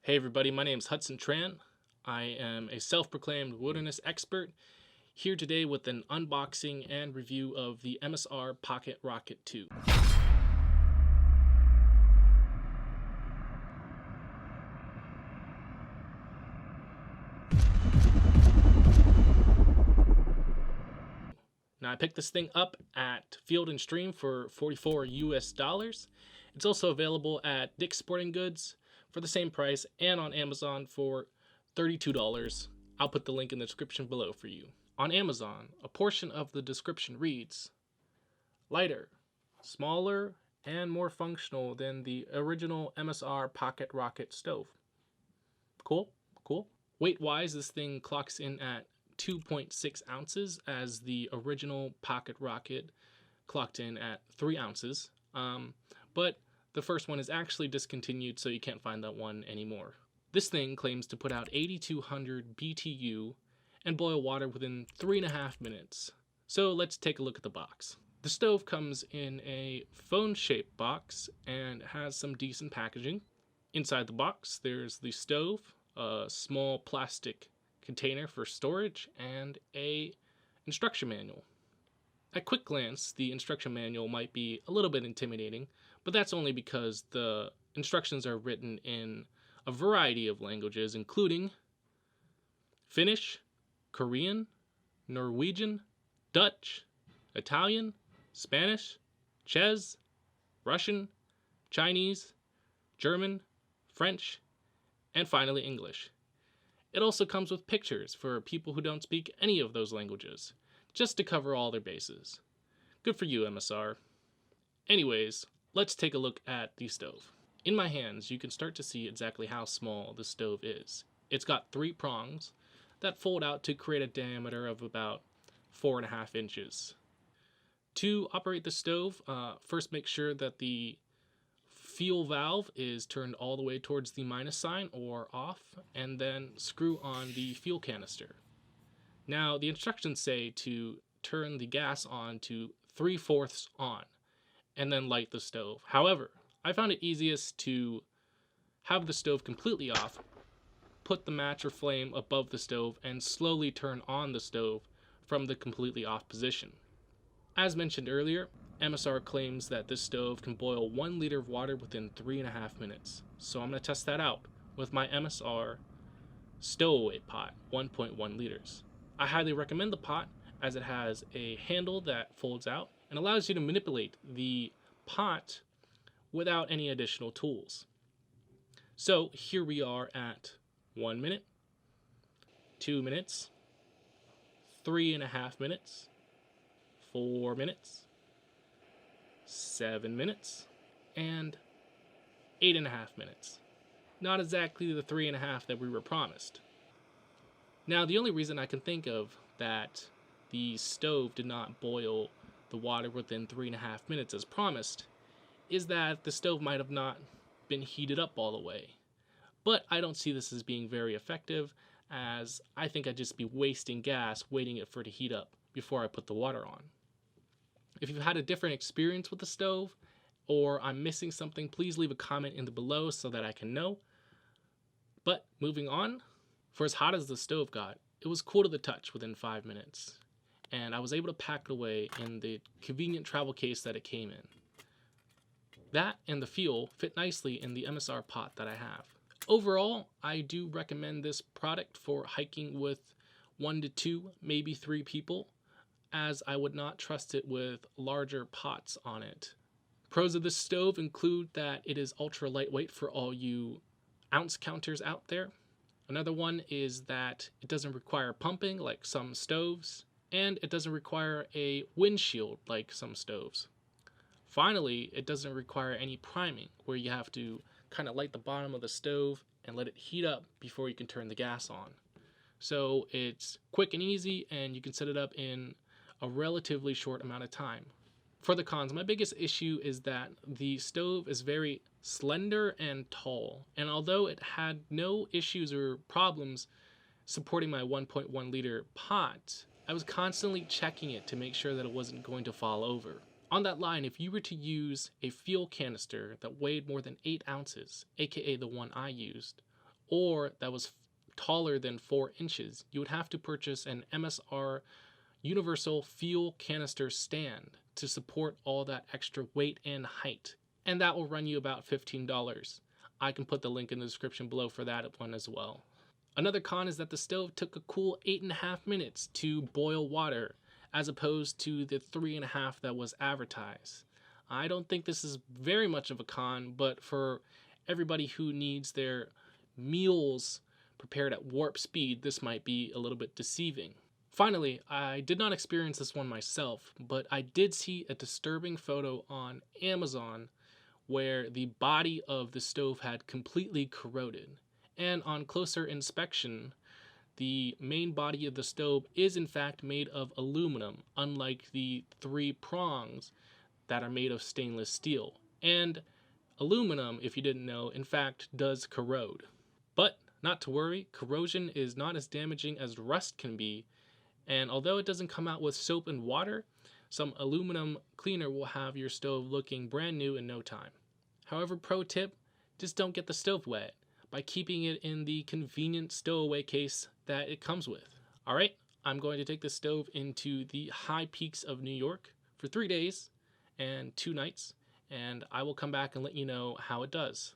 Hey everybody, my name is Hudson Tran. I am a self-proclaimed wilderness expert, here today with an unboxing and review of the MSR Pocket Rocket 2. Now I picked this thing up at Field and Stream for $44 US. It's also available at Dick's Sporting Goods for the same price and on Amazon for $32. I'll put the link in the description below for you. On Amazon, a portion of the description reads, lighter, smaller, and more functional than the original MSR Pocket Rocket stove. Cool, cool. Weight-wise, this thing clocks in at 2.6 ounces as the original Pocket Rocket clocked in at 3 ounces. But the first one is actually discontinued, so you can't find that one anymore. This thing claims to put out 8,200 BTU and boil water within 3.5 minutes. So let's take a look at the box. The stove comes in a phone-shaped box and has some decent packaging. Inside the box, there's the stove, a small plastic container for storage, and a instruction manual. At quick glance, the instruction manual might be a little bit intimidating, but that's only because the instructions are written in a variety of languages, including Finnish, Korean, Norwegian, Dutch, Italian, Spanish, Czech, Russian, Chinese, German, French, and finally English. It also comes with pictures for people who don't speak any of those languages, just to cover all their bases. Good for you, MSR. Anyways, let's take a look at the stove. In my hands, you can start to see exactly how small the stove is. It's got 3 prongs that fold out to create a diameter of about 4.5 inches. To operate the stove, first make sure that the fuel valve is turned all the way towards the minus sign or off, and then screw on the fuel canister. Now, the instructions say to turn the gas on to 3/4 on and then light the stove. However, I found it easiest to have the stove completely off, put the match or flame above the stove, and slowly turn on the stove from the completely off position. As mentioned earlier, MSR claims that this stove can boil 1 liter of water within 3.5 minutes. So I'm going to test that out with my MSR stowaway pot, 1.1 liters. I highly recommend the pot as it has a handle that folds out and allows you to manipulate the pot without any additional tools. So here we are at 1 minute, 2 minutes, 3.5 minutes, 4 minutes, 7 minutes, and 8.5 minutes. Not exactly the 3.5 that we were promised. Now, the only reason I can think of that the stove did not boil the water within 3.5 minutes as promised is that the stove might have not been heated up all the way. But I don't see this as being very effective, as I think I'd just be wasting gas waiting for it to heat up before I put the water on. If you've had a different experience with the stove, or I'm missing something, please leave a comment in the below so that I can know. But moving on, for as hot as the stove got, it was cool to the touch within 5 minutes. And I was able to pack it away in the convenient travel case that it came in. That and the fuel fit nicely in the MSR pot that I have. Overall, I do recommend this product for hiking with 1 to 2, maybe 3 people, as I would not trust it with larger pots on it. Pros of this stove include that it is ultra lightweight for all you ounce counters out there. Another one is that it doesn't require pumping like some stoves, and it doesn't require a windshield like some stoves. Finally, it doesn't require any priming, where you have to kind of light the bottom of the stove and let it heat up before you can turn the gas on. So it's quick and easy, and you can set it up in a relatively short amount of time. For the cons, my biggest issue is that the stove is very slender and tall, and although it had no issues or problems supporting my 1.1 liter pot, I was constantly checking it to make sure that it wasn't going to fall over. On that line, if you were to use a fuel canister that weighed more than 8 ounces, aka the one I used, or that was taller than 4 inches, you would have to purchase an MSR universal fuel canister stand to support all that extra weight and height. And that will run you about $15. I can put the link in the description below for that one as well. Another con is that the stove took a cool 8.5 minutes to boil water, as opposed to the 3.5 that was advertised. I don't think this is very much of a con, but for everybody who needs their meals prepared at warp speed, this might be a little bit deceiving. Finally, I did not experience this one myself, but I did see a disturbing photo on Amazon where the body of the stove had completely corroded. And on closer inspection, the main body of the stove is in fact made of aluminum, unlike the 3 prongs that are made of stainless steel. And aluminum, if you didn't know, in fact does corrode. But not to worry, corrosion is not as damaging as rust can be, and although it doesn't come out with soap and water, some aluminum cleaner will have your stove looking brand new in no time. However, pro tip, just don't get the stove wet by keeping it in the convenient stowaway case that it comes with. Alright, I'm going to take this stove into the high peaks of New York for 3 days and 2 nights, and I will come back and let you know how it does.